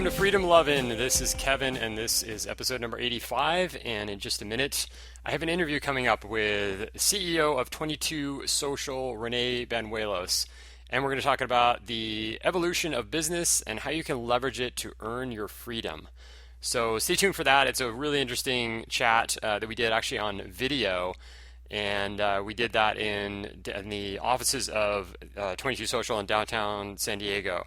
Welcome to Freedom Lovin'. This is Kevin, and this is episode number 85. And in just a minute, I have an interview coming up with CEO of 22Social, Rene Banuelos. And we're going to talk about the evolution of business and how you can leverage it to earn your freedom. So stay tuned for that. It's a really interesting chat that we did actually on video. And we did that in the offices of 22Social in downtown San Diego.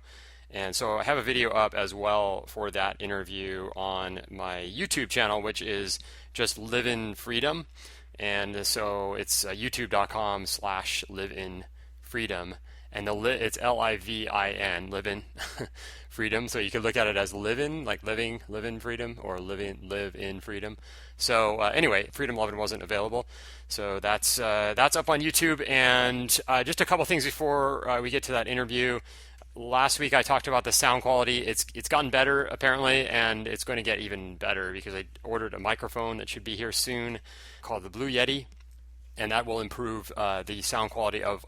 And so I have a video up as well for that interview on my YouTube channel, which is just Live in Freedom. And so it's youtube.com/liveinfreedom. And it's Livin, Live in Freedom. So you could look at it as living, like live in freedom, or live in freedom. So anyway, Freedom Lovin' wasn't available. So that's up on YouTube. And just a couple things before we get to that interview. Last week I talked about the sound quality. It's gotten better apparently, and it's going to get even better because I ordered a microphone that should be here soon called the Blue Yeti, and that will improve the sound quality of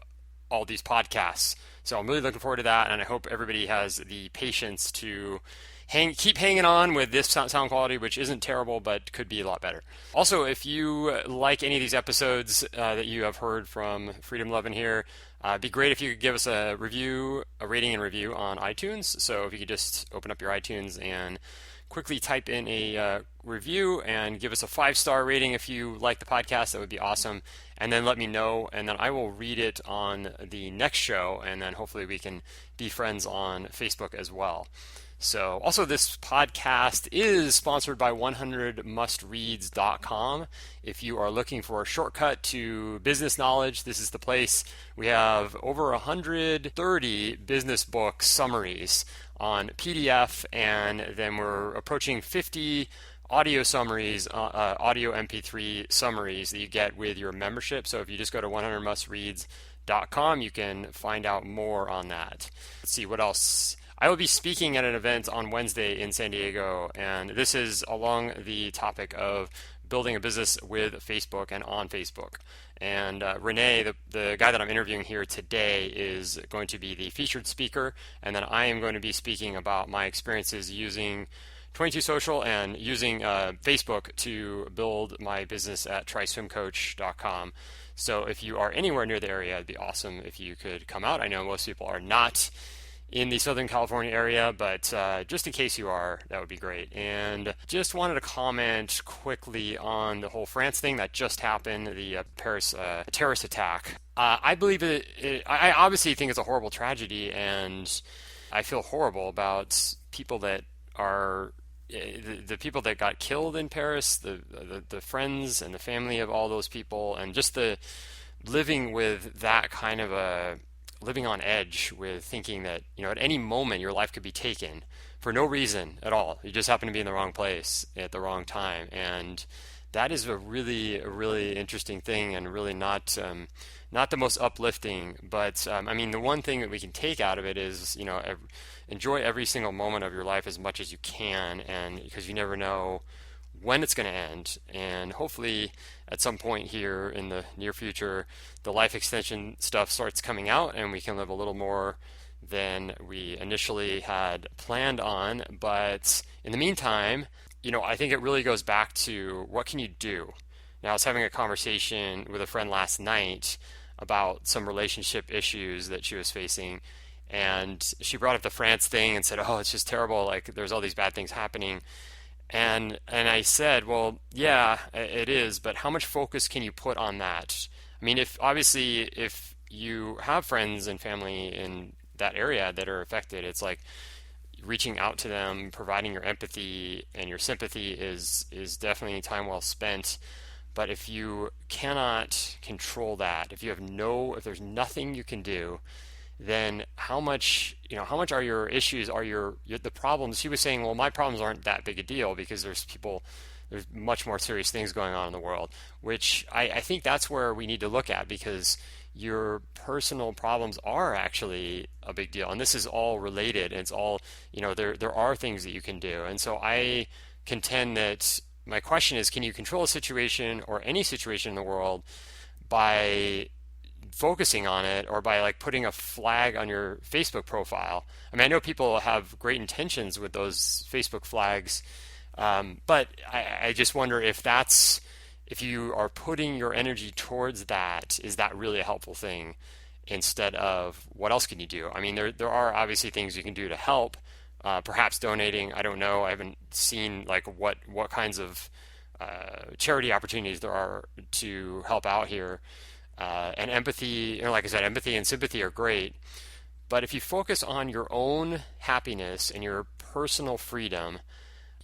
all these podcasts. So I'm really looking forward to that, and I hope everybody has the patience to keep hanging on with this sound quality, which isn't terrible but could be a lot better. Also, if you like any of these episodes that you have heard from Freedom Lovin' here, it'd be great if you could give us a rating and review on iTunes. So if you could just open up your iTunes and quickly type in a review and give us a 5-star rating if you like the podcast, that would be awesome. And then let me know, and then I will read it on the next show, and then hopefully we can be friends on Facebook as well. So also this podcast is sponsored by 100mustreads.com. If you are looking for a shortcut to business knowledge, this is the place. We have over 130 business book summaries on PDF, and then we're approaching 50 audio summaries, audio MP3 summaries that you get with your membership. So if you just go to 100mustreads.com, you can find out more on that. Let's see what else. I will be speaking at an event on Wednesday in San Diego, and this is along the topic of building a business with Facebook and on Facebook. And Rene, the guy that I'm interviewing here today, is going to be the featured speaker, and then I am going to be speaking about my experiences using 22Social and using Facebook to build my business at tryswimcoach.com. So if you are anywhere near the area, it'd be awesome if you could come out. I know most people are not in the Southern California area, but just in case you are, that would be great. And just wanted to comment quickly on the whole France thing that just happened, the Paris terrorist attack. I believe I obviously think it's a horrible tragedy, and I feel horrible about people that are the people that got killed in Paris, the friends and the family of all those people, and just the living with that kind of living on edge with thinking that, at any moment your life could be taken for no reason at all. You just happen to be in the wrong place at the wrong time. And that is a really interesting thing, and really not the most uplifting. But the one thing that we can take out of it is, enjoy every single moment of your life as much as you can, and because you never know when it's going to end. And hopefully at some point here in the near future, the life extension stuff starts coming out and we can live a little more than we initially had planned on. But in the meantime, I think it really goes back to what can you do? Now, I was having a conversation with a friend last night about some relationship issues that she was facing, and she brought up the France thing and said, oh, it's just terrible, like there's all these bad things happening. And I said, well, yeah, it is, but how much focus can you put on that? If you have friends and family in that area that are affected, it's like reaching out to them, providing your empathy and your sympathy is definitely time well spent. But if you cannot control that, if there's nothing you can do, then how much are your issues, the problems? She was saying, well, my problems aren't that big a deal because there's much more serious things going on in the world, which I think that's where we need to look at, because your personal problems are actually a big deal. And this is all related. And it's all, there are things that you can do. And so I contend that my question is, can you control a situation or any situation in the world by focusing on it, or by like putting a flag on your Facebook profile. I mean, I know people have great intentions with those Facebook flags, but I just wonder if you are putting your energy towards that, is that really a helpful thing instead of what else can you do? I mean, there are obviously things you can do to help, perhaps donating. I don't know. I haven't seen like what kinds of charity opportunities there are to help out here. And empathy, like I said, empathy and sympathy are great. But if you focus on your own happiness and your personal freedom,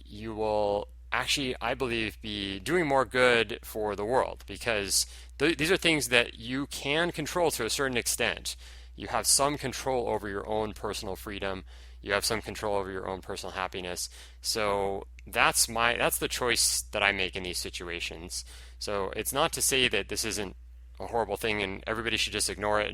you will actually, I believe, be doing more good for the world, because these are things that you can control to a certain extent. You have some control over your own personal freedom. You have some control over your own personal happiness. So that's the choice that I make in these situations. So it's not to say that this isn't a horrible thing and everybody should just ignore it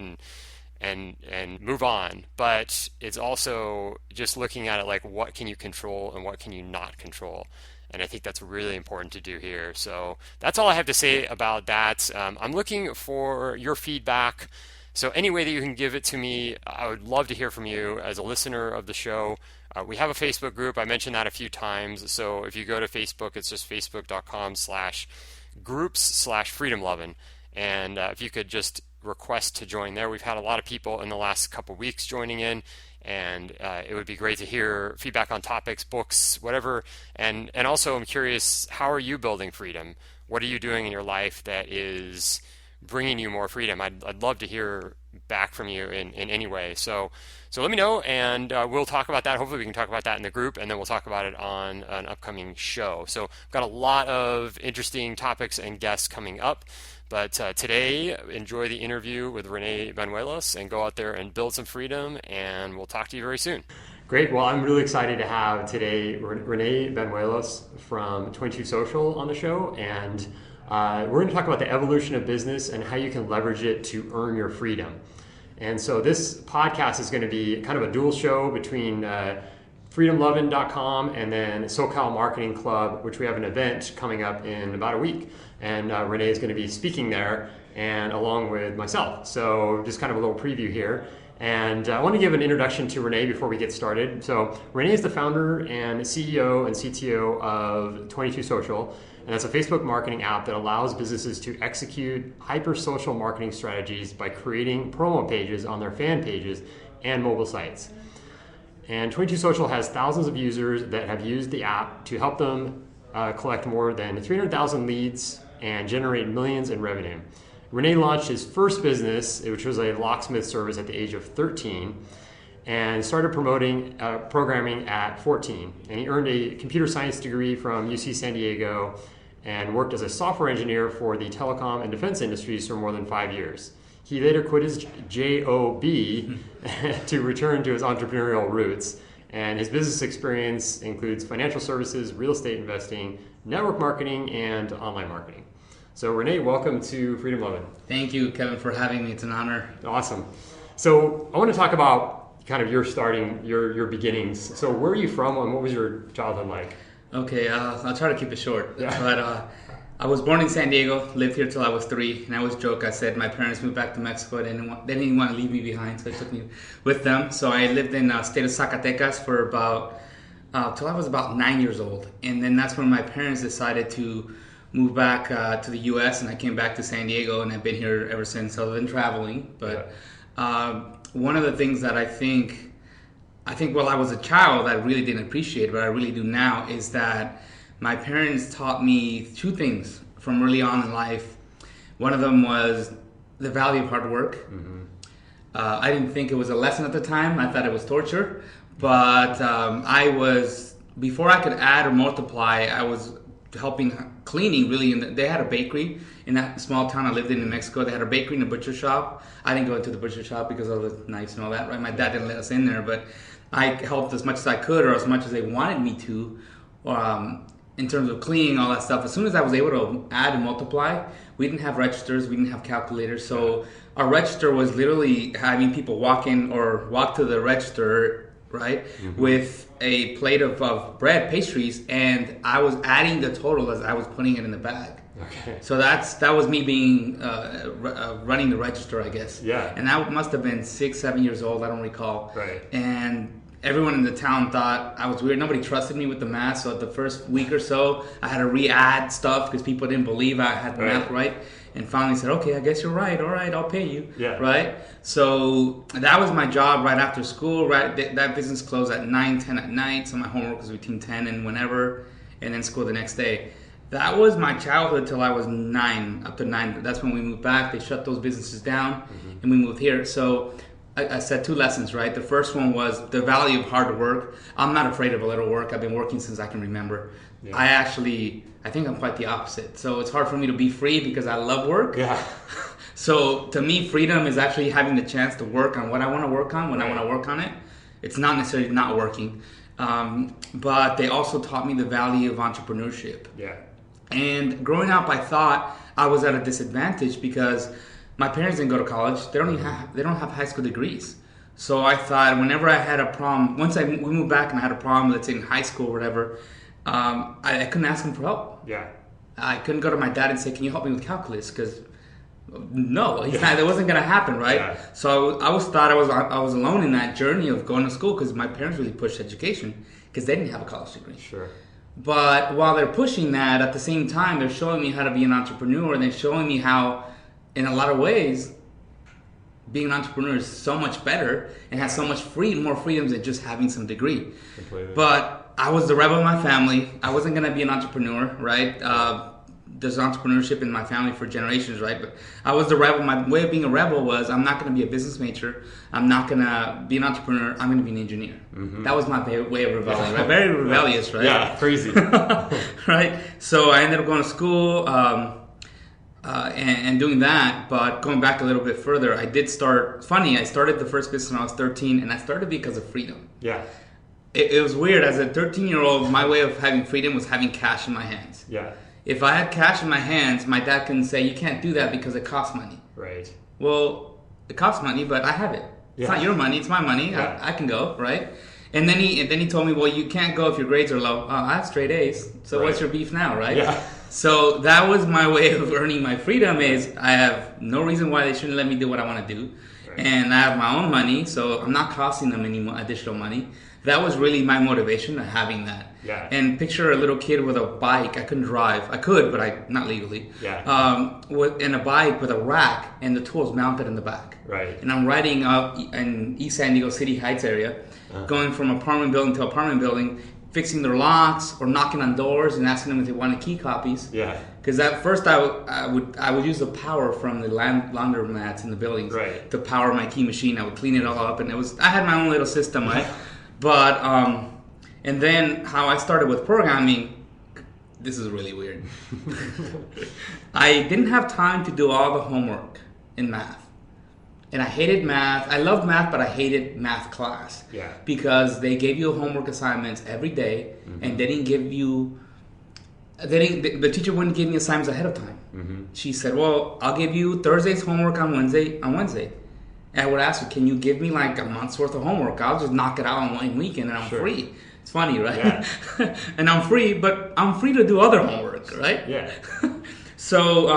and move on, but it's also just looking at it like, what can you control and what can you not control? And I think that's really important to do here. So that's all I have to say about that. I'm looking for your feedback. So any way that you can give it to me, I would love to hear from you as a listener of the show. We have a Facebook group. I mentioned that a few times. So if you go to Facebook, it's just facebook.com/groups/freedomlovin'. And if you could just request to join there. We've had a lot of people in the last couple of weeks joining in, and it would be great to hear feedback on topics, books, whatever. And also, I'm curious, how are you building freedom? What are you doing in your life that is bringing you more freedom? I'd love to hear back from you in any way. So let me know, and we'll talk about that. Hopefully we can talk about that in the group, and then we'll talk about it on an upcoming show. So I've got a lot of interesting topics and guests coming up. But today, enjoy the interview with Rene Banuelos and go out there and build some freedom, and we'll talk to you very soon. Great. Well, I'm really excited to have today Rene Banuelos from 22Social on the show, and we're going to talk about the evolution of business and how you can leverage it to earn your freedom. And so this podcast is going to be kind of a dual show between freedomlovin.com and then SoCal Marketing Club, which we have an event coming up in about a week. And Rene is going to be speaking there, and along with myself. So just kind of a little preview here. And I want to give an introduction to Rene before we get started. So Rene is the founder and CEO and CTO of 22Social. And that's a Facebook marketing app that allows businesses to execute hyper-social marketing strategies by creating promo pages on their fan pages and mobile sites. And 22Social has thousands of users that have used the app to help them collect more than 300,000 leads and generate millions in revenue. Rene launched his first business, which was a locksmith service, at the age of 13, and started programming at 14. And he earned a computer science degree from UC San Diego and worked as a software engineer for the telecom and defense industries for more than 5 years. He later quit his job to return to his entrepreneurial roots. And his business experience includes financial services, real estate investing, network marketing, and online marketing. So Rene, welcome to Freedom Lovin'. Thank you, Kevin, for having me. It's an honor. Awesome. So I want to talk about kind of your beginnings. So where are you from, and what was your childhood like? Okay, I'll try to keep it short. Yeah. But I was born in San Diego, lived here till I was 3, and I always joke. I said my parents moved back to Mexico. They didn't want to leave me behind, so they took me with them. So I lived in the state of Zacatecas for about till I was about 9 years old, and then that's when my parents decided to move back to the U.S. and I came back to San Diego, and I've been here ever since. Other than traveling, but one of the things that I think while I was a child I really didn't appreciate, but I really do now, is that my parents taught me 2 things from early on in life. One of them was the value of hard work. Mm-hmm. I didn't think it was a lesson at the time. I thought it was torture. But before I could add or multiply, I was helping cleaning really. They had a bakery in that small town I lived in Mexico. They had a bakery and a butcher shop. I didn't go into the butcher shop because of the knives and all that, right? My dad didn't let us in there, but I helped as much as I could, or as much as they wanted me to, in terms of cleaning, all that stuff. As soon as I was able to add and multiply, we didn't have registers, we didn't have calculators. So our register was literally having people walk in or walk to the register right, with a plate of bread, pastries, and I was adding the total as I was putting it in the bag. Okay. So that was me being running the register, I guess. Yeah. And I must have been 6, 7 years old. I don't recall. Right. And everyone in the town thought I was weird. Nobody trusted me with the math. So the first week or so, I had to re-add stuff because people didn't believe I had the math right. And finally said, okay, I guess you're right. All right, I'll pay you. Yeah. Right? So that was my job right after school. Right, that business closed at 9, 10 at night. So my homework was between 10 and whenever, and then school the next day. That was my childhood till I was 9, up to 9. That's when we moved back. They shut those businesses down, and we moved here. So I said 2 lessons, right? The first one was the value of hard work. I'm not afraid of a little work. I've been working since I can remember. Yeah. I think I'm quite the opposite. So it's hard for me to be free because I love work. Yeah. So to me, freedom is actually having the chance to work on what I want to work on when I want to work on it. It's not necessarily not working. But they also taught me the value of entrepreneurship. Yeah. And growing up, I thought I was at a disadvantage because my parents didn't go to college. They don't have high school degrees. So I thought whenever I had a problem, once we moved back and I had a problem, let's say in high school or whatever, I couldn't ask them for help. Yeah. I couldn't go to my dad and say, "Can you help me with calculus?" Because no, that wasn't gonna happen, right? Yeah. So I thought I was alone in that journey of going to school because my parents really pushed education because they didn't have a college degree. Sure. But while they're pushing that, at the same time, they're showing me how to be an entrepreneur, and they're showing me how, in a lot of ways, being an entrepreneur is so much better and has so much more freedoms than just having some degree. Completely. But I was the rebel in my family. I wasn't going to be an entrepreneur, right? There's entrepreneurship in my family for generations, right? But I was the rebel. My way of being a rebel was I'm not going to be a business major. I'm not going to be an entrepreneur. I'm going to be an engineer. Mm-hmm. That was my way of rebelling, right? Very rebellious, right? Yeah, crazy. Right? So I ended up going to school and doing that. But going back a little bit further, I started the first business when I was 13, and I started because of freedom. Yeah. It was weird. As a 13-year-old, my way of having freedom was having cash in my hands. Yeah. If I had cash in my hands, my dad can say, you can't do that because it costs money. Right. Well, it costs money, but I have it. It's not your money, it's my money. Yeah. I can go, right? And then he told me, well, you can't go if your grades are low. I have straight A's, so what's your beef now, right? Yeah. So that was my way of earning my freedom is I have no reason why they shouldn't let me do what I want to do. Right. And I have my own money, so I'm not costing them any additional money. That was really my motivation of having that. Yeah. And picture a little kid with a bike. I couldn't drive. I could, but not legally. Yeah. In a bike with a rack and the tools mounted in the back. Right. And I'm riding up in East San Diego City Heights area, going from apartment building to apartment building, fixing their locks or knocking on doors and asking them if they wanted key copies. Yeah. Because at first I would use the power from the laundromats in the buildings to power my key machine. I would clean it all up, and I had my own little system, right? But and then how I started with programming, this is really weird. I didn't have time to do all the homework in math. And I hated math. I loved math, but I hated math class. Yeah. Because they gave you homework assignments every day, and they didn't give you. The teacher wouldn't give me assignments ahead of time. Mm-hmm. She said, "Well, I'll give you Thursday's homework on Wednesday." And I would ask her, "Can you give me like a month's worth of homework? I'll just knock it out on one weekend, and I'm free." It's funny, right? Yeah. And I'm free, but I'm free to do other homework, right? Yeah. So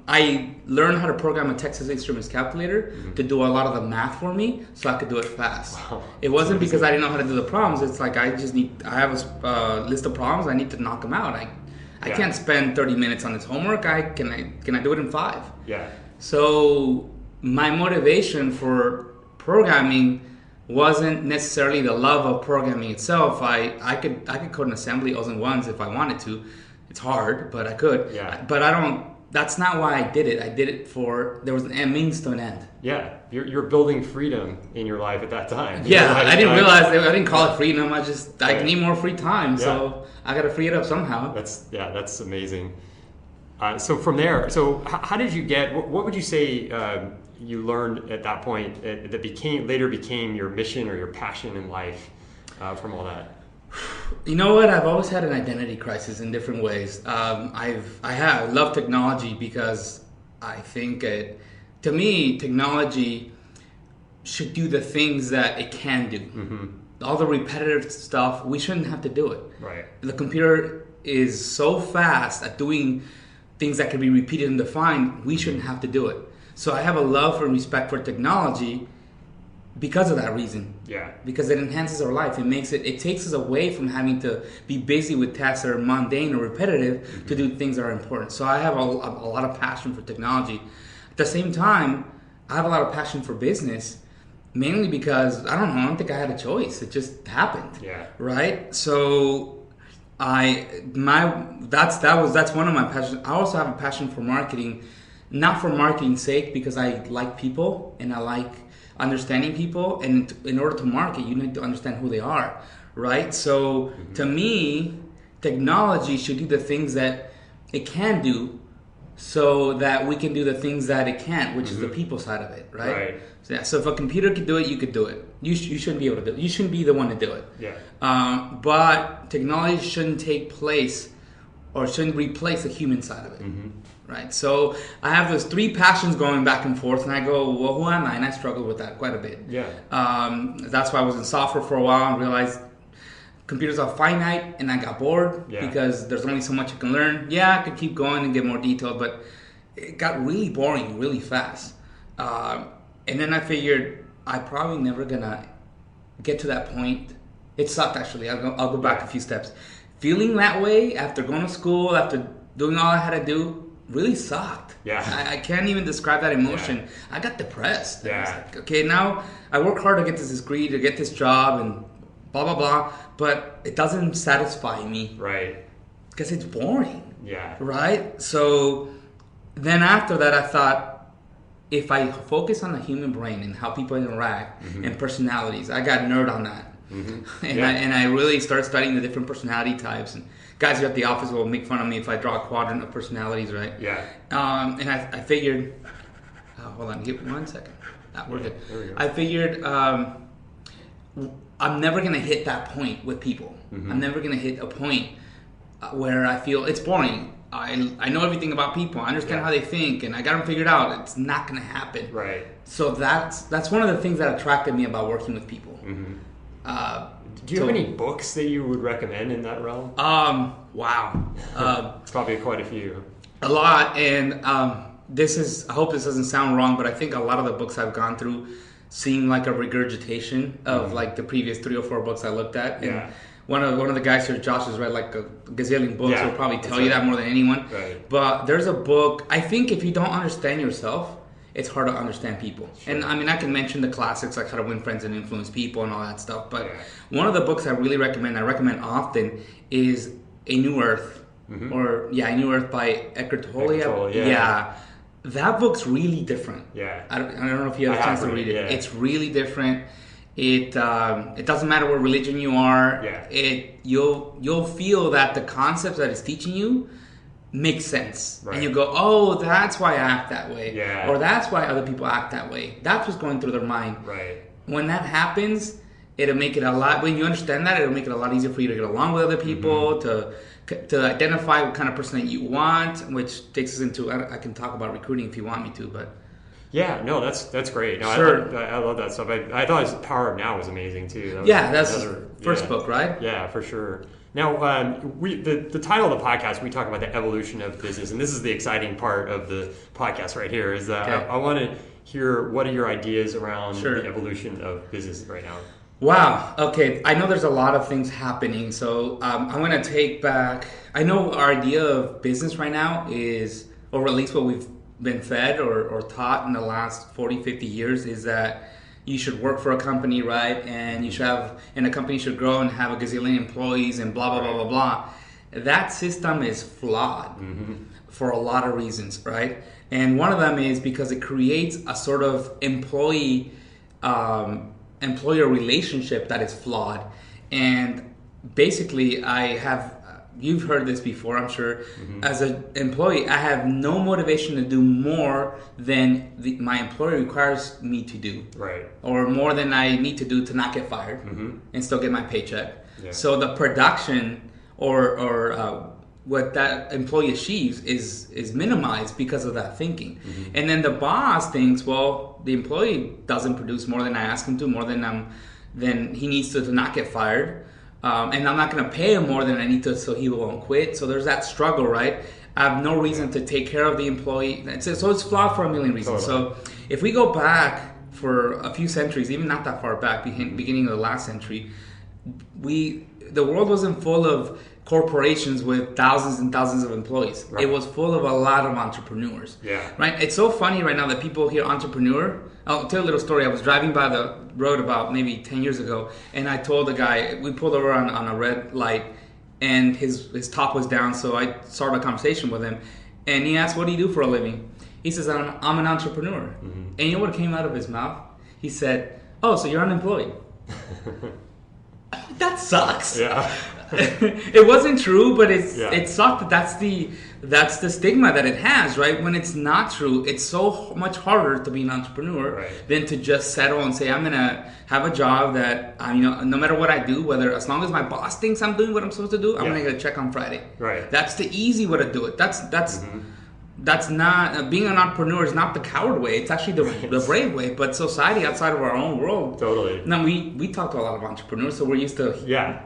I learned how to program a Texas Instruments calculator to do a lot of the math for me, so I could do it fast. Wow. It wasn't because I didn't know how to do the problems. It's like I have a list of problems. I need to knock them out. I can't spend 30 minutes on this homework. Can I do it in 5? Yeah. So my motivation for programming wasn't necessarily the love of programming itself. I could code an assembly O's and ones if I wanted to. It's hard, but I could. Yeah. But I don't. That's not why I did it. I did it there was a means to an end. Yeah, you're building freedom in your life at that time. Yeah, I didn't realize I didn't call it freedom. I need more free time, so I got to free it up somehow. That's amazing. So from there, how did you get? What would you say you learned at that point that later became your mission or your passion in life from all that? You know what? I've always had an identity crisis in different ways. I love technology because I think to me, technology should do the things that it can do. Mm-hmm. all the repetitive stuff, we shouldn't have to do it. Right. The computer is so fast at doing things that can be repeated and defined, we shouldn't have to do it. So I have a love and respect for technology because of that reason. Yeah. Because it enhances our life. It takes us away from having to be busy with tasks that are mundane or repetitive to do things that are important. So I have a lot of passion for technology. At the same time, I have a lot of passion for business, mainly because I don't think I had a choice. It just happened. Yeah. Right? So that's one of my passions. I also have a passion for marketing, not for marketing's sake, because I like people and I like understanding people, and in order to market, you need to understand who they are, right? So to me, technology should do the things that it can do, so that we can do the things that it can't, which is the people side of it, right? So if a computer could do it, you could do it. You shouldn't be able to do it. You shouldn't be the one to do it. Yeah. But technology shouldn't take place or shouldn't replace the human side of it. Right, so I have those three passions going back and forth, and I go, well, who am I? And I struggle with that quite a bit. Yeah. That's why I was in software for a while and realized computers are finite, and I got bored because there's only so much you can learn. Yeah, I could keep going and get more detailed, but it got really boring really fast. And then I figured I'm probably never gonna get to that point. It sucked, actually. I'll go back a few steps. Feeling that way after going to school, after doing all I had to do, really sucked. Yeah. I can't even describe that emotion. Yeah. I got depressed. Yeah. I was like, okay, now I work hard to get this degree, to get this job, and blah, blah, blah, but it doesn't satisfy me. Right. Because it's boring. Yeah. Right? So then after that, I thought, if I focus on the human brain and how people interact and personalities, I got nerd on that. And I really started studying the different personality types, and guys at the office will make fun of me if I draw a quadrant of personalities, right? Yeah. And I figured, hold on, give 1 second. We're good. There we go. I figured I'm never gonna hit that point with people. I'm never gonna hit a point where I feel it's boring. I know everything about people. I understand how they think, and I got them figured out. It's not gonna happen. Right. So that's one of the things that attracted me about working with people. Do you have any books that you would recommend in that realm? Wow. It's probably quite a few. A lot, and I hope this doesn't sound wrong, but I think a lot of the books I've gone through seem like a regurgitation of like the previous 3 or 4 books I looked at. And one of the guys here, Josh, has read like a gazillion books. He'll probably tell you that more than anyone. Right. But there's a book, I think if you don't understand yourself, it's hard to understand people. Sure. And I mean, I can mention the classics like How to Win Friends and Influence People and all that stuff. But one of the books I really recommend, I recommend often, is A New Earth. Or, A New Earth by Eckhart Tolle. Yeah. That book's really different. Yeah. I don't know if you have a chance to read it. It's really different. It doesn't matter what religion you are. You'll feel that the concepts that it's teaching you makes sense. Right. And you go, oh, that's why I act that way. Yeah. Or that's why other people act that way. That's what's going through their mind. Right. When that happens, it'll make it when you understand that, it'll make it a lot easier for you to get along with other people, to identify what kind of person that you want, which takes us into, I can talk about recruiting if you want me to, but... Yeah, no, that's great. No, sure. I love that stuff. I thought his Power of Now was amazing too. That's his first book, right? Yeah, for sure. Now, the title of the podcast, we talk about the evolution of business, and this is the exciting part of the podcast right here, is that I want to hear what are your ideas around the evolution of business right now. Wow. Okay. I know there's a lot of things happening, so I'm going to take back. I know our idea of business right now is, or at least what we've been fed or taught in the last 40, 50 years, is that you should work for a company, right? And and a company should grow and have a gazillion employees and blah, blah, blah, blah, blah. That system is flawed for a lot of reasons, right? And one of them is because it creates a sort of employer relationship that is flawed. And basically you've heard this before, I'm sure. As an employee, I have no motivation to do more than my employer requires me to do. Right. Or more than I need to do to not get fired and still get my paycheck. Yeah. So the production or what that employee achieves is minimized because of that thinking. And then the boss thinks, well, the employee doesn't produce more than I ask him to, more than I'm then he needs to not get fired. And I'm not going to pay him more than I need to so he won't quit. So there's that struggle, right? I have no reason to take care of the employee. So it's flawed for a million reasons. Totally. So if we go back for a few centuries, even not that far back, beginning of the last century, the world wasn't full of corporations with thousands and thousands of employees. Right. It was full of a lot of entrepreneurs. Yeah. Right? It's so funny right now that people hear entrepreneur. I'll tell you a little story. I was driving by the road about maybe 10 years ago, and I told the guy, we pulled over on a red light, and his top was down, so I started a conversation with him, and he asked, what do you do for a living? He says, I'm an entrepreneur. Mm-hmm. And you know what came out of his mouth? He said, oh, so you're unemployed. That sucks. Yeah. It wasn't true, but it sucked. That's the stigma that it has, right? When it's not true, it's so much harder to be an entrepreneur than to just settle and say, I'm gonna have a job that no matter what I do, whether as long as my boss thinks I'm doing what I'm supposed to do, I'm gonna get a check on Friday. Right. That's the easy way to do it. That's not being an entrepreneur is not the coward way. It's actually the brave way. But society outside of our own world. Totally. Now we talk to a lot of entrepreneurs, so we're used to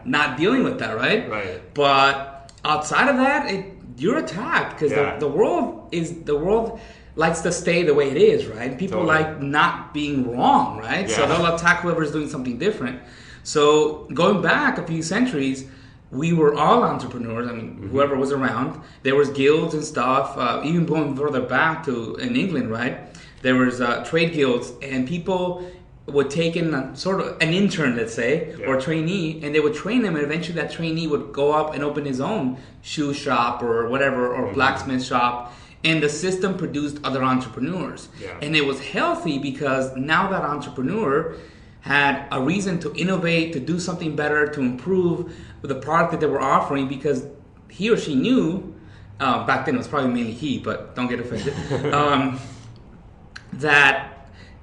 not dealing with that, right? Right. But outside of that, you're attacked because the world likes to stay the way it is, right? People like not being wrong, right? Yeah. So they'll attack whoever's doing something different. So going back a few centuries, we were all entrepreneurs. I mean, whoever was around. There was guilds and stuff. Even going further back to in England, right? There was trade guilds, and people would take in sort of an intern, let's say, or a trainee, and they would train them, and eventually that trainee would go up and open his own shoe shop or whatever, or blacksmith shop, and the system produced other entrepreneurs. Yeah. And it was healthy because now that entrepreneur had a reason to innovate, to do something better, to improve the product that they were offering, because he or she knew, back then it was probably mainly he, but don't get offended, that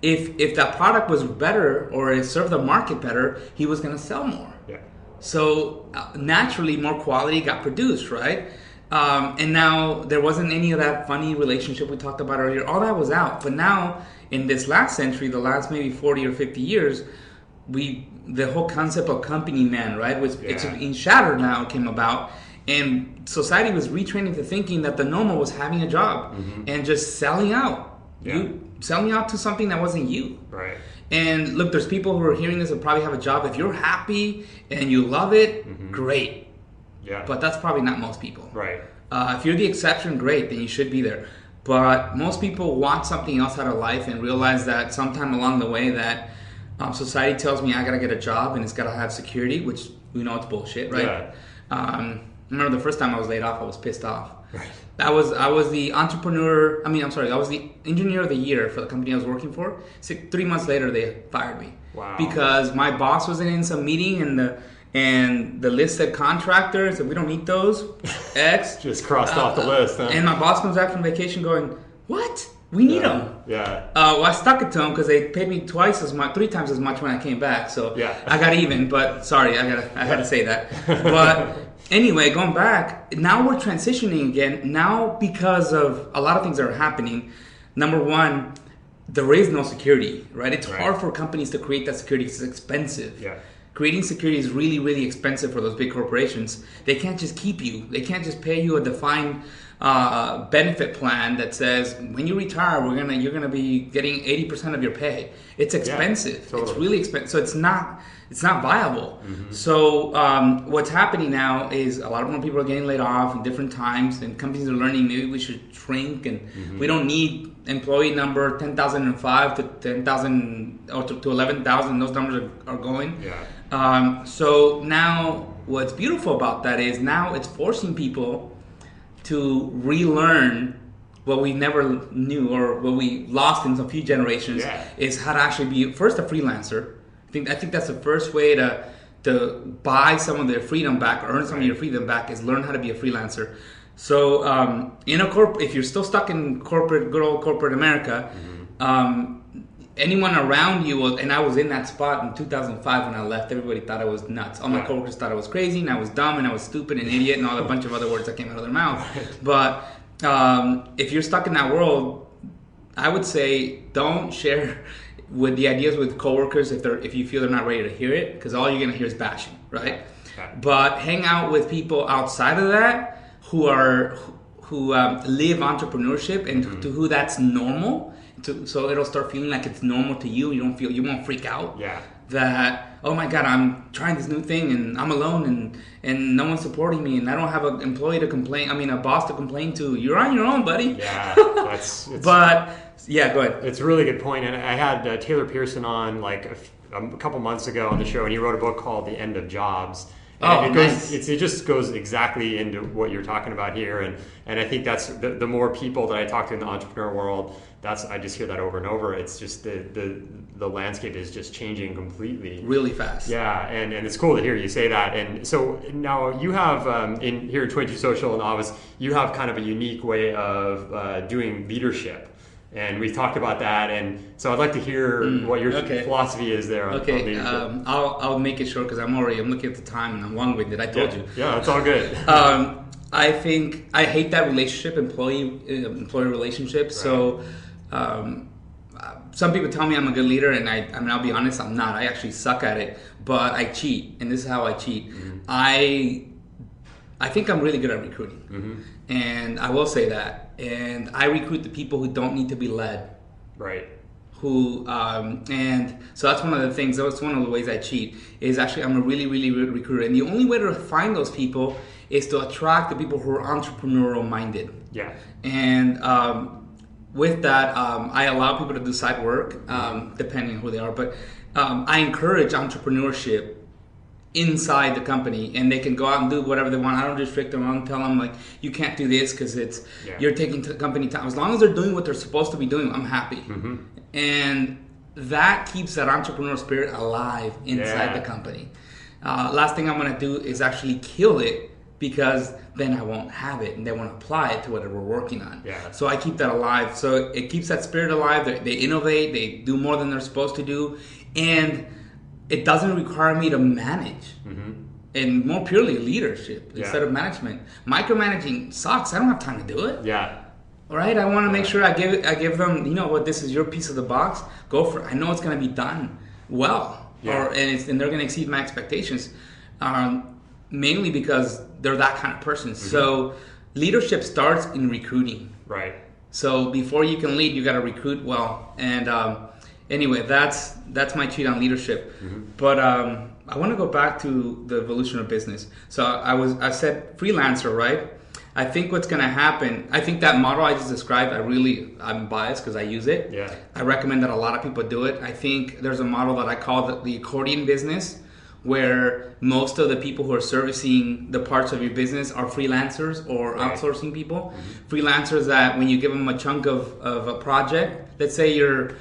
if that product was better or it served the market better, he was going to sell more. Yeah. So naturally more quality got produced, right? And now there wasn't any of that funny relationship we talked about earlier. All that was out. But now in this last century, the last maybe 40 or 50 years, the whole concept of company man, right, which it's in shattered now, came about, and society was retraining to thinking that the normal was having a job and just selling out. Selling out to something that wasn't you. Right. And look, there's people who are hearing this and probably have a job. If you're happy and you love it, great. Yeah. But that's probably not most people. Right. If you're the exception, great, then you should be there. But most people want something else out of life and realize that sometime along the way that society tells me I gotta get a job and it's gotta have security, which we know it's bullshit, right? Yeah. I remember the first time I was laid off, I was pissed off. Right. I was the entrepreneur. I was the engineer of the year for the company I was working for. 3 months later, they fired me. Wow. Because my boss was in some meeting and the list said contractors, and we don't need those. X. Just crossed off the list. Huh? And my boss comes back from vacation going, what? We need them. Yeah. Well, I stuck it to them because they paid me 3 times as much when I came back. So I got even. But sorry, I had to say that. But anyway, going back, now we're transitioning again. Now because of a lot of things that are happening. Number one, there is no security, right? It's hard for companies to create that security. It's expensive. Yeah. Creating security is really, really expensive for those big corporations. They can't just keep you. They can't just pay you a defined benefit plan that says when you retire, you're gonna be getting 80% of your pay. It's expensive. Yeah, totally. It's really expensive. So it's not viable. So what's happening now is a lot more people are getting laid off in different times, and companies are learning maybe we should shrink, and we don't need employee number 10,005 to 10,000 or to 11,000. Those numbers are going. Yeah. So now what's beautiful about that is now it's forcing people to relearn what we never knew or what we lost in a few generations is how to actually be first a freelancer. I think that's the first way to buy some of their freedom back or earn some of your freedom back is learn how to be a freelancer. So if you're still stuck in good old corporate America, anyone around you, and I was in that spot in 2005 when I left, everybody thought I was nuts. All my coworkers thought I was crazy, and I was dumb, and I was stupid, and idiot, and all a bunch of other words that came out of their mouth. But if you're stuck in that world, I would say don't share with the ideas with coworkers if you feel they're not ready to hear it, because all you're gonna hear is bashing, right? Okay. But hang out with people outside of that who live entrepreneurship and to who that's normal. So it'll start feeling like it's normal to you. You won't freak out. Yeah. That, oh my God, I'm trying this new thing and I'm alone and no one's supporting me and I don't have an employee to complain. I mean, a boss to complain to. You're on your own, buddy. Yeah, But yeah, go ahead. It's a really good point. And I had Taylor Pearson on like a couple months ago on the show, and he wrote a book called The End of Jobs. And nice. It just goes exactly into what you're talking about here, and I think that's the more people that I talk to in the entrepreneur world, I just hear that over and over. It's just the landscape is just changing completely, really fast. Yeah, and it's cool to hear you say that. And so now you have here at 22Social and Avis, you have kind of a unique way of doing leadership. And we talked about that, and so I'd like to hear what your philosophy is there on leadership. I'll make it short because I'm looking at the time and I'm long-winded. I told you. Yeah, that's all good. I think I hate that relationship, employee relationship. Right. So some people tell me I'm a good leader, and I'll be honest, I'm not. I actually suck at it, but I cheat, and this is how I cheat. Mm-hmm. I think I'm really good at recruiting, and I will say that. And I recruit the people who don't need to be led. Right. And so that's one of the things. That's one of the ways I cheat. Is actually I'm a really, really good recruiter, and the only way to find those people is to attract the people who are entrepreneurial minded. Yeah. And with that, I allow people to do side work, depending on who they are. But I encourage entrepreneurship inside the company, and they can go out and do whatever they want. I don't restrict them. I don't tell them like you can't do this because you're taking the company time. As long as they're doing what they're supposed to be doing, I'm happy. Mm-hmm. And that keeps that entrepreneurial spirit alive inside the company. Last thing I'm going to do is actually kill it, because then I won't have it and they won't apply it to whatever we're working on. Yeah. So I keep that alive. So it keeps that spirit alive. They innovate. They do more than they're supposed to do. And it doesn't require me to manage. Mm-hmm. And more purely leadership instead of management. Micromanaging sucks. I don't have time to do it. Yeah. All right. I want to make sure I give them, you know what, this is your piece of the box. Go for it. I know it's going to be done well. Yeah. And they're going to exceed my expectations. Mainly because they're that kind of person. Mm-hmm. So leadership starts in recruiting. Right. So before you can lead, you got to recruit well. And anyway, that's my cheat on leadership. Mm-hmm. But I want to go back to the evolution of business. So I said freelancer, right? I think what's going to happen, I think that model I just described, I'm biased because I use it. Yeah. I recommend that a lot of people do it. I think there's a model that I call the accordion business, where most of the people who are servicing the parts of your business are freelancers or outsourcing people. Mm-hmm. Freelancers that when you give them a chunk of a project, let's say you're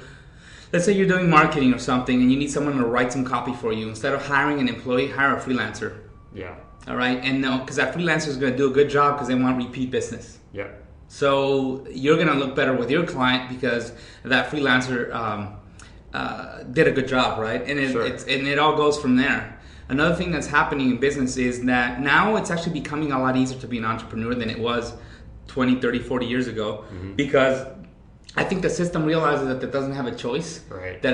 doing marketing or something and you need someone to write some copy for you. Instead of hiring an employee, hire a freelancer. Yeah. All right? And because that freelancer is going to do a good job because they want repeat business. Yeah. So you're going to look better with your client because that freelancer did a good job, right? And it all goes from there. Another thing that's happening in business is that now it's actually becoming a lot easier to be an entrepreneur than it was 20, 30, 40 years ago. Mm-hmm. Because I think the system realizes that it doesn't have a choice. Right. That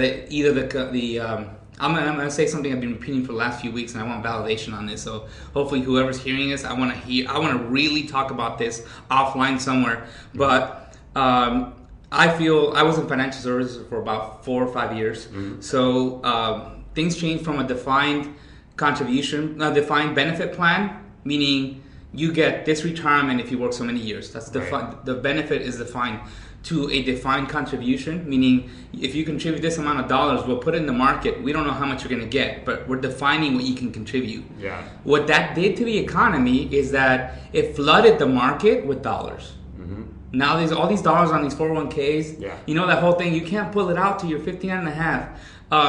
I'm going to say something I've been repeating for the last few weeks, and I want validation on this. So hopefully whoever's hearing this, I want to really talk about this offline somewhere. But I feel I was in financial services for about 4 or 5 years. Mm-hmm. So things changed from a defined defined benefit plan, meaning you get this retirement if you work so many years. That's the benefit is defined, to a defined contribution, meaning if you contribute this amount of dollars, we'll put it in the market. We don't know how much you're going to get, but we're defining what you can contribute. Yeah. What that did to the economy is that it flooded the market with dollars. Mm-hmm. Now there's all these dollars on these 401ks. Yeah. You know that whole thing, you can't pull it out till you're 59 and a half.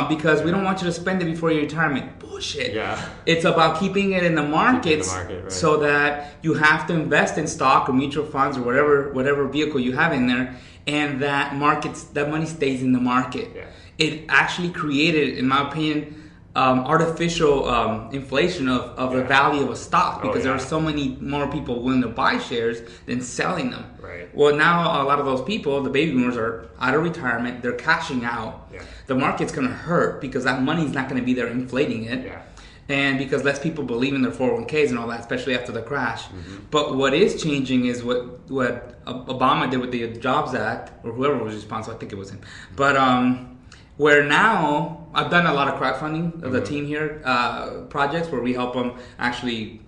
Because we don't want you to spend it before your retirement. Bullshit. Yeah. It's about keeping it in the markets so that you have to invest in stock or mutual funds or whatever vehicle you have in there, and that money stays in the market. Yeah. It actually created, in my opinion, artificial inflation of the value of a stock because there are so many more people willing to buy shares than selling them. Right. Well, now a lot of those people, the baby boomers, are out of retirement. They're cashing out. Yeah. The market's going to hurt because that money's not going to be there inflating it. Yeah. And because less people believe in their 401ks and all that, especially after the crash. But what is changing is what Obama did with the Jobs Act, or whoever was responsible, I think it was him. But where now, I've done a lot of crowdfunding of the team here, projects where we help them actually,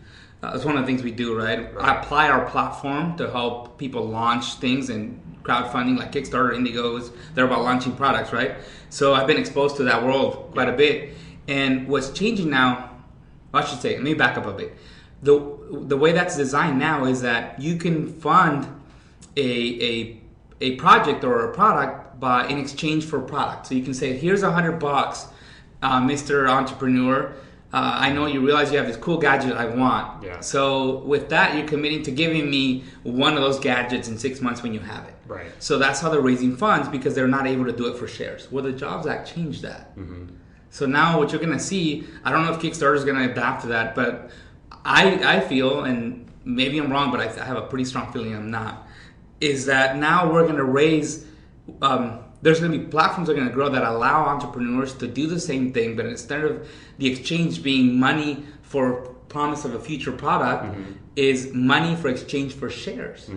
it's one of the things we do, right? I apply our platform to help people launch things and crowdfunding like Kickstarter, Indigos, they're about launching products, right? So I've been exposed to that world quite a bit. And what's changing now, I should say, let me back up a bit. The way that's designed now is that you can fund a project or a product in exchange for a product. So you can say, here's $100, Mr. Entrepreneur. I know you realize you have this cool gadget I want. Yeah. So with that, you're committing to giving me one of those gadgets in 6 months when you have it. Right. So that's how they're raising funds because they're not able to do it for shares. Well, the Jobs Act changed that. So now what you're going to see, I don't know if Kickstarter is going to adapt to that, but I feel, and maybe I'm wrong, but I have a pretty strong feeling I'm not, is that now we're going to raise, there's going to be platforms that are going to grow that allow entrepreneurs to do the same thing, but instead of the exchange being money for promise of a future product, is money for exchange for shares.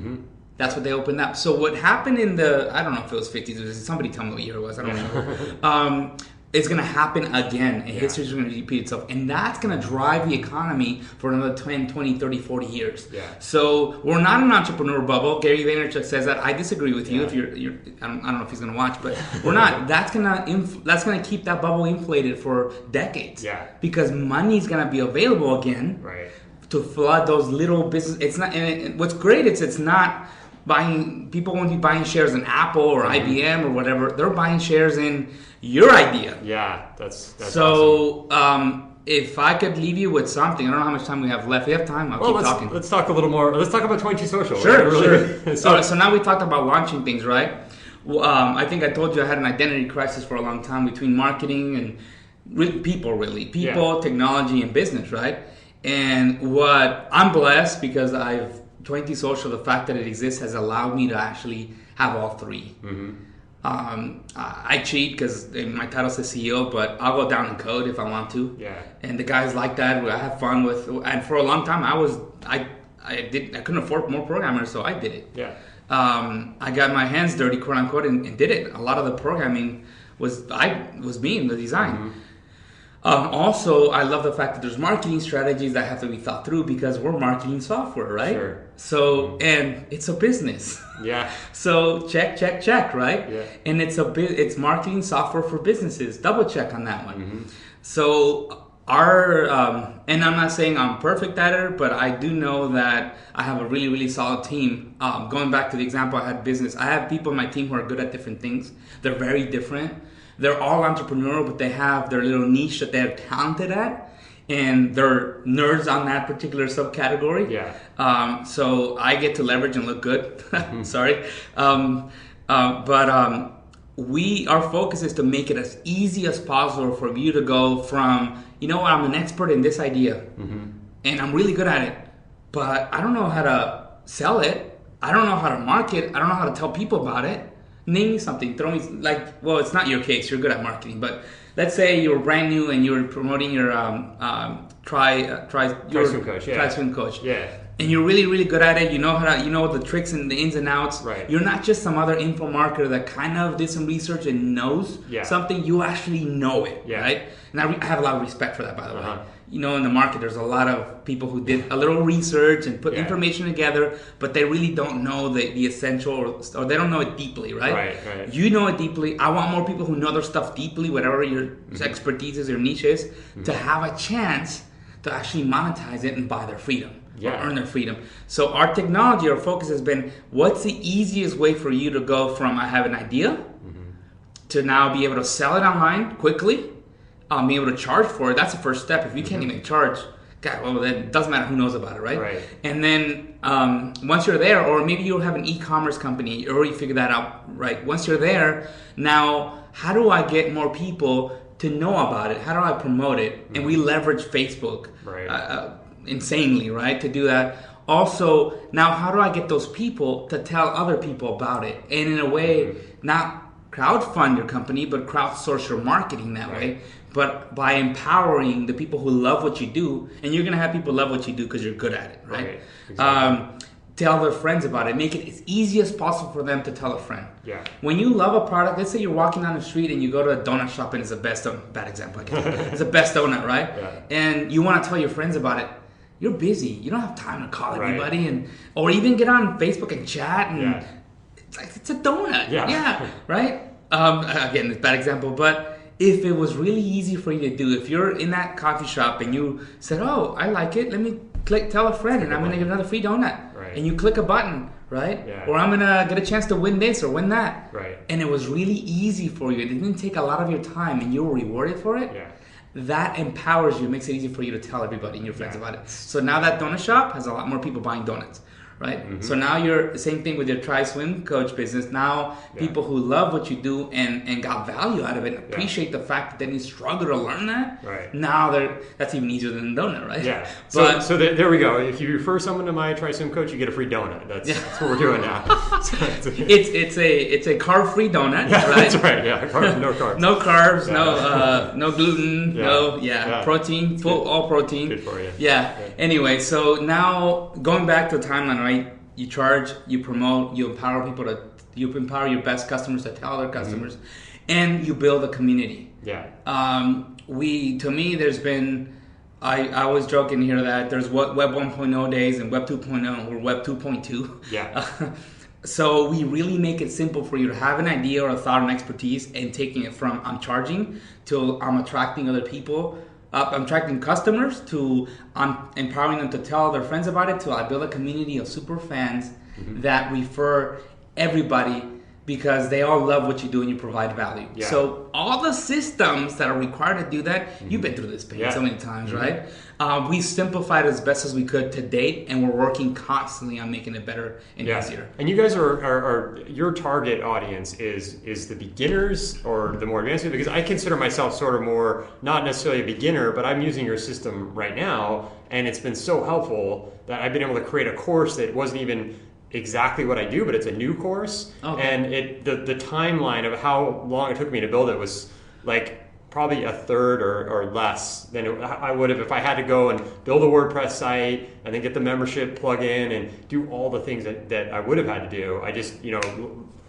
That's what they opened up. So what happened in I don't know if it was 50s, somebody tell me what year it was, I don't know. It's going to happen again, and history is going to repeat itself. And that's going to drive the economy for another 10, 20, 30, 40 years. Yeah. So we're not an entrepreneur bubble. Gary Vaynerchuk says that. I disagree with you. If you're I don't know if he's going to watch, but we're not. That's going to keep that bubble inflated for decades. Yeah. Because money's going to be available again. Right. To flood those little businesses. It's not. And what's great is it's not buying. People won't be buying shares in Apple or IBM or whatever. They're buying shares in your idea. Yeah, that's so. Awesome. If I could leave you with something, I don't know how much time we have left. We have time. I'll keep talking. Let's talk a little more. Let's talk about 22Social. Sure. So now we talked about launching things, right? I think I told you I had an identity crisis for a long time between marketing and people, technology, and business, right? And what I'm blessed because 22Social, the fact that it exists, has allowed me to actually have all three. I cheat because my title says CEO, but I'll go down and code if I want to. Yeah. And the guys like that, I have fun with. And for a long time, I couldn't afford more programmers, so I did it. Yeah. I got my hands dirty, quote unquote, and did it. A lot of the programming was me in the design. Also, I love the fact that there's marketing strategies that have to be thought through because we're marketing software, right? Sure. So, and it's a business. Yeah. So check, right? Yeah. And it's marketing software for businesses. Double check on that one. So and I'm not saying I'm perfect at it, but I do know that I have a really, really solid team. Going back to the example I had business, I have people on my team who are good at different things. They're very different. They're all entrepreneurial, but they have their little niche that they're talented at, and they're nerds on that particular subcategory. Yeah. So I get to leverage and look good. Sorry. Our focus is to make it as easy as possible for you to go from, you know what, I'm an expert in this idea, and I'm really good at it, but I don't know how to sell it. I don't know how to market. I don't know how to tell people about it. Name me something. Well, it's not your case. You're good at marketing, but let's say you're brand new and you're promoting your Swim Coach. Yeah. And you're really, really good at it. You know the tricks and the ins and outs. Right. You're not just some other info marketer that kind of did some research and knows something. You actually know it, right? And I have a lot of respect for that, by the way. In the market, there's a lot of people who did a little research and put information together, but they really don't know the essential, or they don't know it deeply, right? Right. You know it deeply. I want more people who know their stuff deeply, whatever your expertise is or niche is, to have a chance to actually monetize it and buy their freedom. Or earn their freedom. So our technology, our focus has been, what's the easiest way for you to go from I have an idea to now be able to sell it online quickly, be able to charge for it. That's the first step. If you can't even charge, God, well, then it doesn't matter who knows about it, right? And then once you're there, or maybe you have an e-commerce company, you already figured that out, right? Once you're there, now how do I get more people to know about it? How do I promote it? And we leverage Facebook insanely, right, to do that. Also, now how do I get those people to tell other people about it? And in a way, not crowdfund your company, but crowdsource your marketing that way. But by empowering the people who love what you do, and you're going to have people love what you do because you're good at it, right? Exactly. Tell their friends about it. Make it as easy as possible for them to tell a friend. Yeah. When you love a product, let's say you're walking down the street and you go to a donut shop and it's the best, bad example, I guess. It's the best donut, right? Yeah. And you want to tell your friends about it. You're busy. You don't have time to call everybody or even get on Facebook and chat. And it's like, it's a donut. Yeah. Right? Again, it's a bad example, but if it was really easy for you to do, if you're in that coffee shop and you said, oh, I like it, let me tell a friend and I'm going to get another free donut. And you click a button, right? Yeah. Or I'm going to get a chance to win this or win that. Right. And it was really easy for you. It didn't take a lot of your time and you were rewarded for it. Yeah. That empowers you, makes it easy for you to tell everybody and your friends about it. So now that donut shop has a lot more people buying donuts. Right? So now you're the same thing with your Try Swim Coach business. Now people who love what you do and got value out of it appreciate the fact that they didn't struggle to learn that. Right. Now that's even easier than a donut, right? Yeah. So there we go. If you refer someone to my Try Swim Coach, you get a free donut. That's what we're doing now. It's a carb-free donut, right? That's right. Yeah. No carbs. No carbs. No gluten. Protein. All protein. Good for you. Yeah. Anyway, so now going back to the timeline, right? You charge, you promote, you empower empower your best customers to tell their customers, and you build a community. Yeah. To me, there's been, I was joking here that there's Web 1.0 days and Web 2.0 or Web 2.2. Yeah. So we really make it simple for you to have an idea or a thought and expertise and taking it from I'm charging to I'm attracting other people. I'm attracting customers to I'm empowering them to tell their friends about it, to I build a community of super fans that refer everybody because they all love what you do and you provide value. Yeah. So all the systems that are required to do that, you've been through this pain so many times, right? We simplified as best as we could to date, and we're working constantly on making it better and easier. And you guys are your target audience is the beginners or the more advanced? Because I consider myself sort of more, not necessarily a beginner, but I'm using your system right now, and it's been so helpful that I've been able to create a course that wasn't even exactly what I do, but it's a new course. Okay. And the timeline of how long it took me to build it was like probably a third or less than I would have if I had to go and build a WordPress site and then get the membership plugin and do all the things that I would have had to do. I just,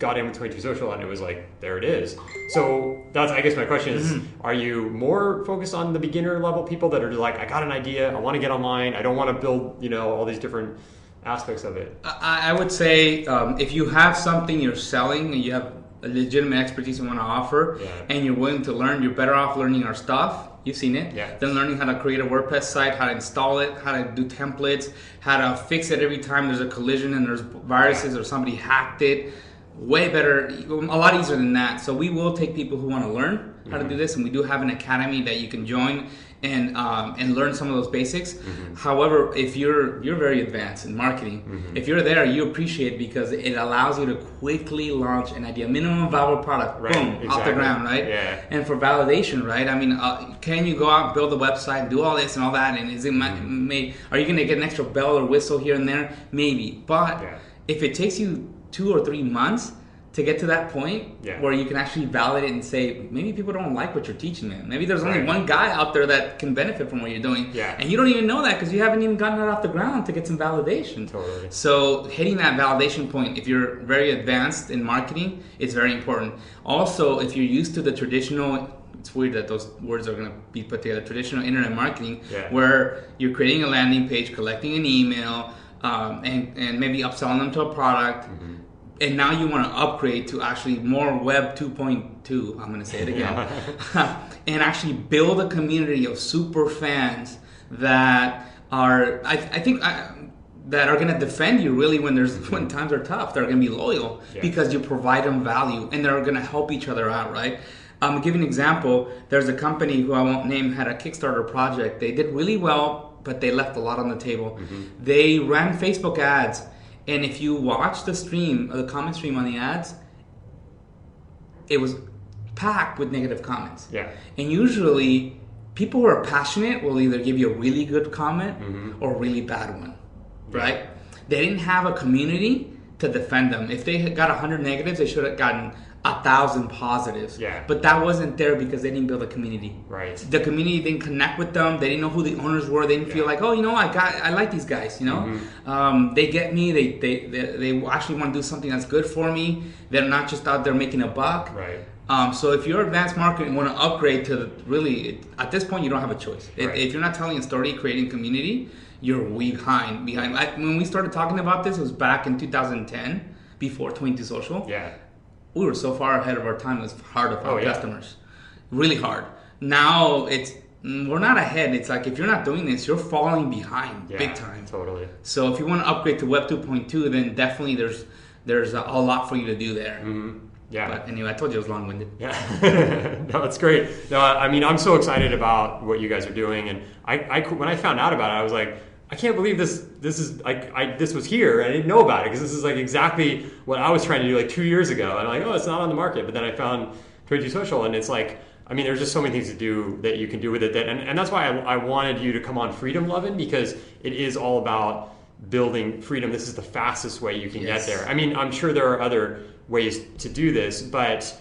got in with 22Social and it was like, there it is. So that's, I guess my question is, are you more focused on the beginner level people that are like, I got an idea, I want to get online, I don't want to build, all these different aspects of it? I would say if you have something you're selling and you have a legitimate expertise you want to offer and you're willing to learn, you're better off learning our stuff. You've seen it. Then learning how to create a WordPress site, how to install it, how to do templates, how to fix it every time there's a collision and there's viruses or somebody hacked it. Way better, a lot easier than that. So we will take people who want to learn how to do this, and we do have an academy that you can join and learn some of those basics. However, if you're very advanced in marketing, if you're there, you appreciate it because it allows you to quickly launch an idea, minimum viable product, boom, off the ground, right? Yeah. And for validation, right? I mean, can you go out and build a website and do all this and all that? And is it are you going to get an extra bell or whistle here and there? Maybe, but if it takes you 2 or 3 months to get to that point where you can actually validate and say, maybe people don't like what you're teaching, man. Maybe there's only one guy out there that can benefit from what you're doing. Yeah. And you don't even know that because you haven't even gotten it off the ground to get some validation. Totally. So hitting that validation point, if you're very advanced in marketing, it's very important. Also, if you're used to the traditional, it's weird that those words are going to be put together, traditional internet marketing, where you're creating a landing page, collecting an email, and maybe upselling them to a product. And now you want to upgrade to actually more Web 2.2, I'm going to say it again, and actually build a community of super fans that are, I think, that are going to defend you really when times are tough. They're going to be loyal because you provide them value, and they're going to help each other out, right? I'll give you an example. There's a company who I won't name had a Kickstarter project. They did really well, but they left a lot on the table. They ran Facebook ads. And if you watch the stream, the comment stream on the ads, it was packed with negative comments. Yeah. And usually, people who are passionate will either give you a really good comment or a really bad one, right? They didn't have a community to defend them. If they got 100 negatives, they should have gotten 1,000 positives. Yeah. But that wasn't there because they didn't build a community. Right. The community didn't connect with them. They didn't know who the owners were. They didn't feel like, oh, you know, I like these guys. You know, they get me. They actually want to do something that's good for me. They're not just out there making a buck. Right. So if you're advanced marketing and want to upgrade to really, at this point, you don't have a choice. Right. If you're not telling a story, creating community, you're way behind. When we started talking about this, it was back in 2010, before 22Social. Yeah. We were so far ahead of our time. It was hard to find customers. Really hard. Now we're not ahead. It's like if you're not doing this, you're falling behind big time. Totally. So if you want to upgrade to Web 2.2, then definitely there's a lot for you to do there. Yeah. But anyway, I told you it was long-winded. Yeah. No, that's great. No, I mean, I'm so excited about what you guys are doing. And I when I found out about it, I was like, I can't believe this is like, this was here. I didn't know about it because this is like exactly what I was trying to do like 2 years ago. And I'm like, oh, it's not on the market. But then I found 22Social, and it's like, I mean, there's just so many things to do that you can do with it. And that's why I wanted you to come on Freedom Lovin', because it is all about building freedom. This is the fastest way you can get there. I mean, I'm sure there are other ways to do this, but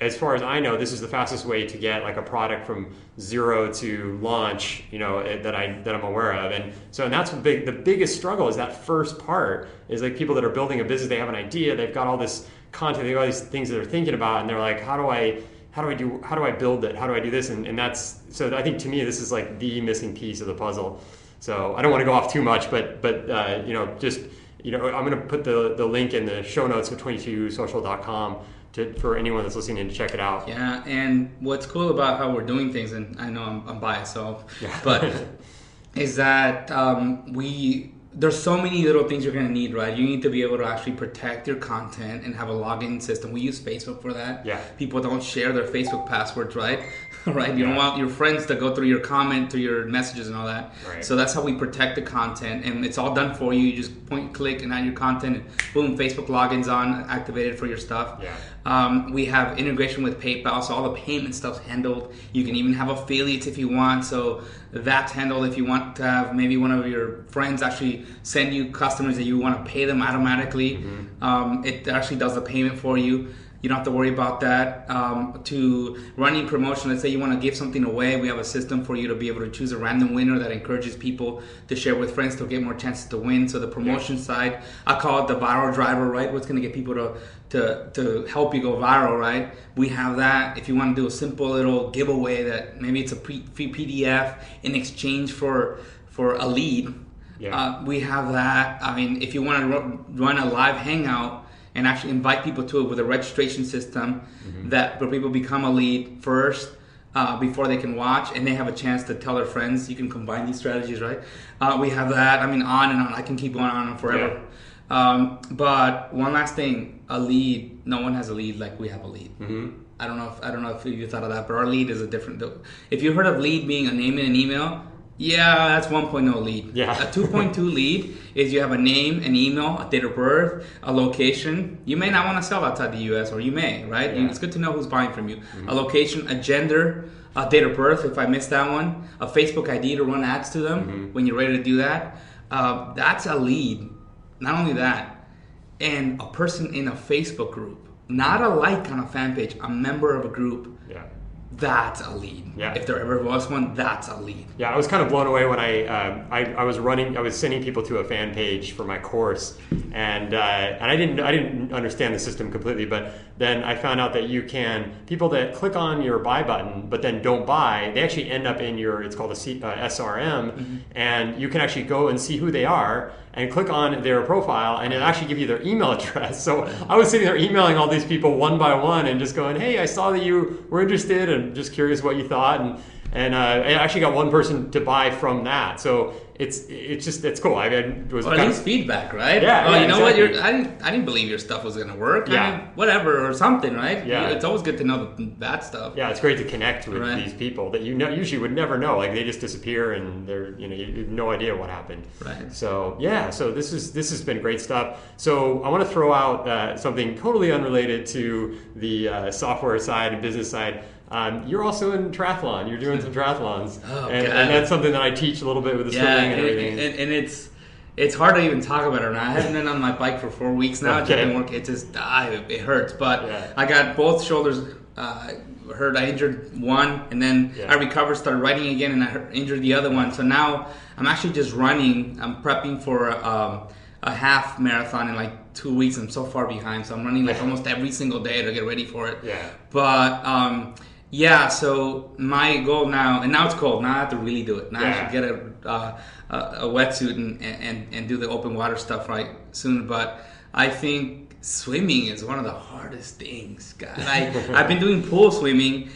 as far as I know, this is the fastest way to get like a product from zero to launch, you know, that I'm aware of. And so, and that's the biggest struggle is that first part is like people that are building a business, they have an idea, they've got all this content, they've got all these things that they're thinking about, and they're like, how do I build it? How do I do this? And that's, so I think to me, this is like the missing piece of the puzzle. So I don't want to go off too much, but you know, just, you know, I'm going to put the link in the show notes of 22social.com for anyone that's listening to check it out. Yeah, and what's cool about how we're doing things, and I know I'm biased, but is that there's so many little things you're going to need, right? You need to be able to actually protect your content and have a login system. We use Facebook for that. Yeah. People don't share their Facebook passwords, right? Right? You don't want your friends to go through your comment, through your messages and all that. Right. So that's how we protect the content, and it's all done for you. You just click, and add your content, and boom, Facebook logins on, activated for your stuff. Yeah. We have integration with PayPal, so all the payment stuff's handled. You can even have affiliates if you want, so that's handled. If you want to have maybe one of your friends actually send you customers that you want to pay them automatically, it actually does the payment for you. You don't have to worry about that. To running promotion, let's say you want to give something away, we have a system for you to be able to choose a random winner that encourages people to share with friends to get more chances to win. So the promotion side, I call it the viral driver, right? What's going to get people to help you go viral, right? We have that. If you want to do a simple little giveaway that maybe it's a free PDF in exchange for a lead, we have that. I mean, if you want to run a live hangout and actually invite people to it with a registration system where people become a lead first before they can watch, and they have a chance to tell their friends. You can combine these strategies, right? We have that. I mean, on and on. I can keep going on and forever. Yeah. But one last thing, a lead. No one has a lead like we have a lead. I don't know if you thought of that, but our lead is a different. If you heard of lead being a name and an email, yeah, that's 1.0 lead. Yeah. A 2.2 lead is you have a name, an email, a date of birth, a location. You may not want to sell outside the U.S., or you may, right? Yeah. It's good to know who's buying from you. A location, a gender, a date of birth, if I missed that one, a Facebook ID to run ads to them when you're ready to do that. That's a lead. Not only that, and a person in a Facebook group, not a like on a fan page, a member of a group. Yeah. That's a lead. Yeah. If there ever was one, that's a lead. Yeah, I was kind of blown away when I was sending people to a fan page for my course, and I didn't understand the system completely, but then I found out that people that click on your buy button but then don't buy, they actually end up in it's called a SRM, and you can actually go and see who they are and click on their profile, and it'll actually give you their email address. So I was sitting there emailing all these people one by one and just going, hey, I saw that you were interested and just curious what you thought. And I actually got one person to buy from that. So it's cool. I mean, it was or at least feedback, right? Yeah. Oh, yeah, you know exactly. what? I didn't believe your stuff was gonna work. Yeah. I mean, whatever, or something, right? Yeah. It's always good to know the bad stuff. Yeah, it's great to connect with Right. these people that usually would never know. Like they just disappear and they're you have no idea what happened. Right. So yeah, so this has been great stuff. So I want to throw out something totally unrelated to the software side and business side. You're also in triathlon. You're doing some triathlons, and that's something that I teach a little bit with the swimming and everything. And it's hard to even talk about it now. I haven't been on my bike for 4 weeks now. It's been working. It just it hurts. But I got both shoulders hurt. I injured one, and then I recovered, started riding again, and I injured the other one. So now I'm actually just running. I'm prepping for a half marathon in like 2 weeks. I'm so far behind, so I'm running like almost every single day to get ready for it. Yeah. But so my goal now, and now it's cold. Now I have to really do it. Now I should get a wetsuit and do the open water stuff right soon. But I think swimming is one of the hardest things, God. I've been doing pool swimming,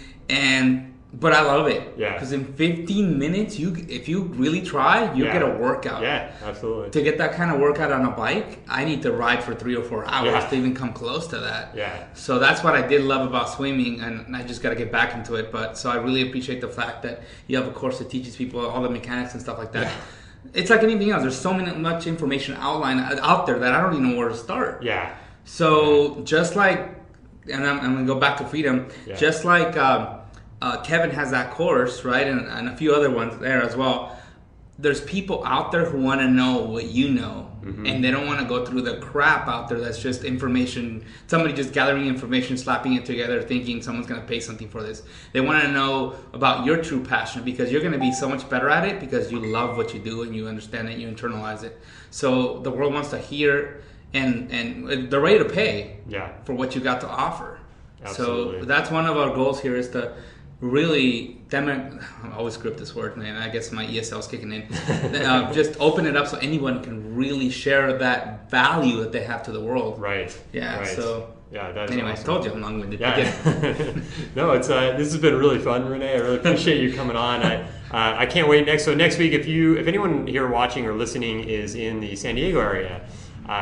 but I love it. Yeah. Because in 15 minutes, if you really try, you get a workout. Yeah, absolutely. To get that kind of workout on a bike, I need to ride for 3 or 4 hours to even come close to that. Yeah. So that's what I did love about swimming, and I just got to get back into it. But so I really appreciate the fact that you have a course that teaches people all the mechanics and stuff like that. Yeah. It's like anything else. There's so much information out there that I don't even know where to start. Yeah. So just like, and I'm going to go back to freedom, just like Kevin has that course, right, and a few other ones there as well. There's people out there who want to know what you know, and they don't want to go through the crap out there that's just information, somebody just gathering information, slapping it together, thinking someone's going to pay something for this. They want to know about your true passion, because you're going to be so much better at it because you love what you do and you understand it, you internalize it. So the world wants to hear, and they're ready to pay for what you got to offer. Absolutely. So that's one of our goals here, is to really I always screw up this word, man. I guess my ESL is kicking in. Just open it up so anyone can really share that value that they have to the world. Right. Yeah. Right. So that's anyway, awesome. I told you I'm long-winded. Yeah. No, it's this has been really fun, Rene. I really appreciate you coming on. I can't wait next week. If anyone here watching or listening is in the San Diego area,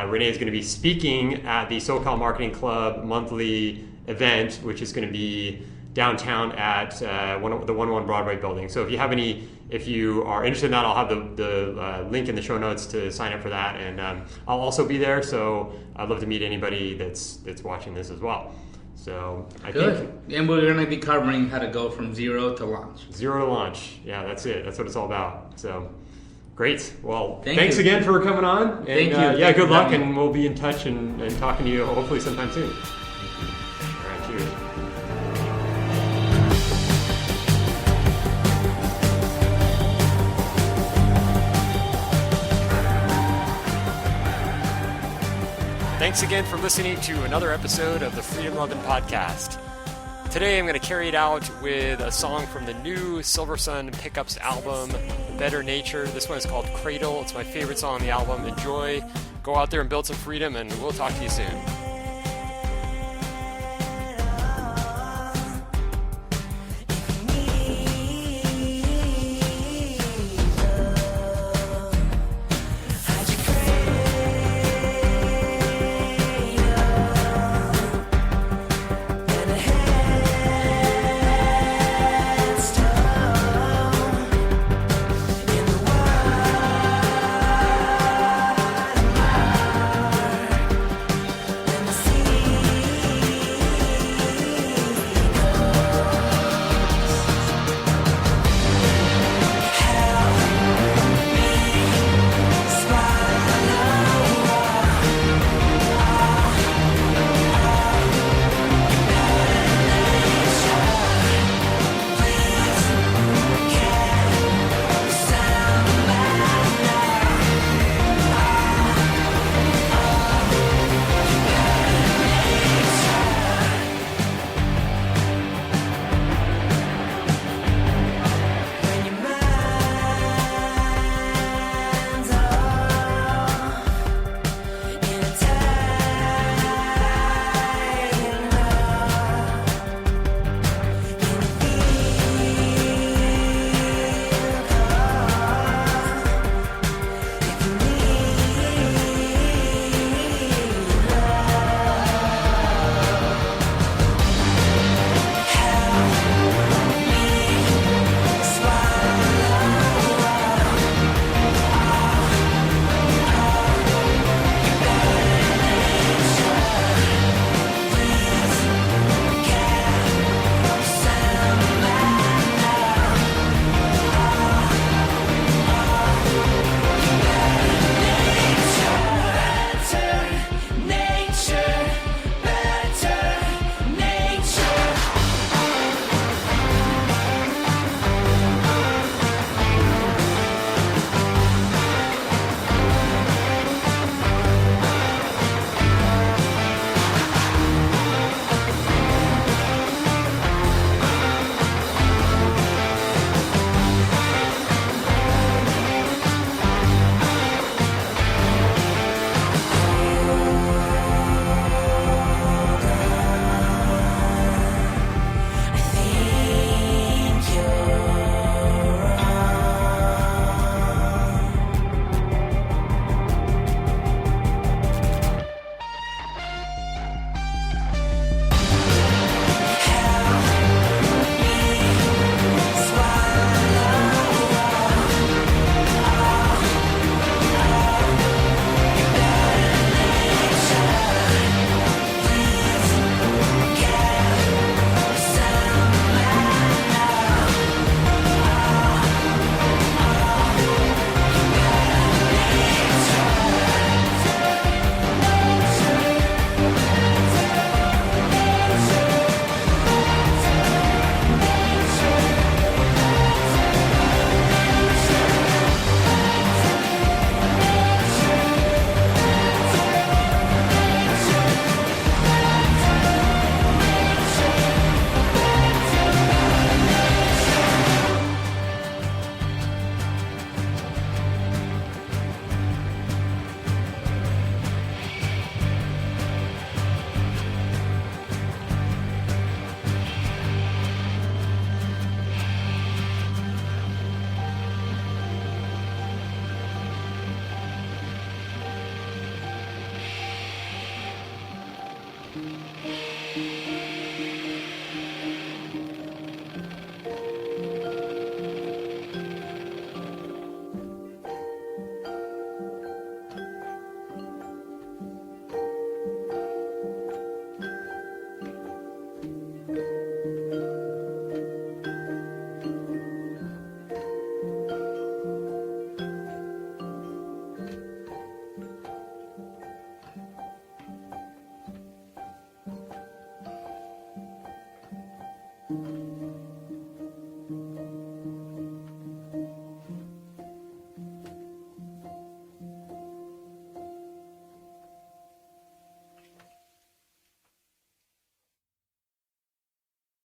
Rene is going to be speaking at the SoCal Marketing Club monthly event, which is going to be downtown at the 101 Broadway building. So if you are interested in that, I'll have the link in the show notes to sign up for that, and I'll also be there. So I'd love to meet anybody that's watching this as well. So I think, and we're going to be covering how to go from zero to launch. Zero to launch. Yeah, that's it. That's what it's all about. So great. Well, thanks you again for coming on. And, Thank you. Yeah, good luck, and we'll be in touch and talking to you hopefully sometime soon. All right, cheers. Thanks again for listening to another episode of the Freedom London podcast. Today I'm going to carry it out with a song from the new Silver Sun Pickups album, Better Nature. This one is called Cradle. It's my favorite song on the album. Enjoy, go out there and build some freedom, and we'll talk to you soon.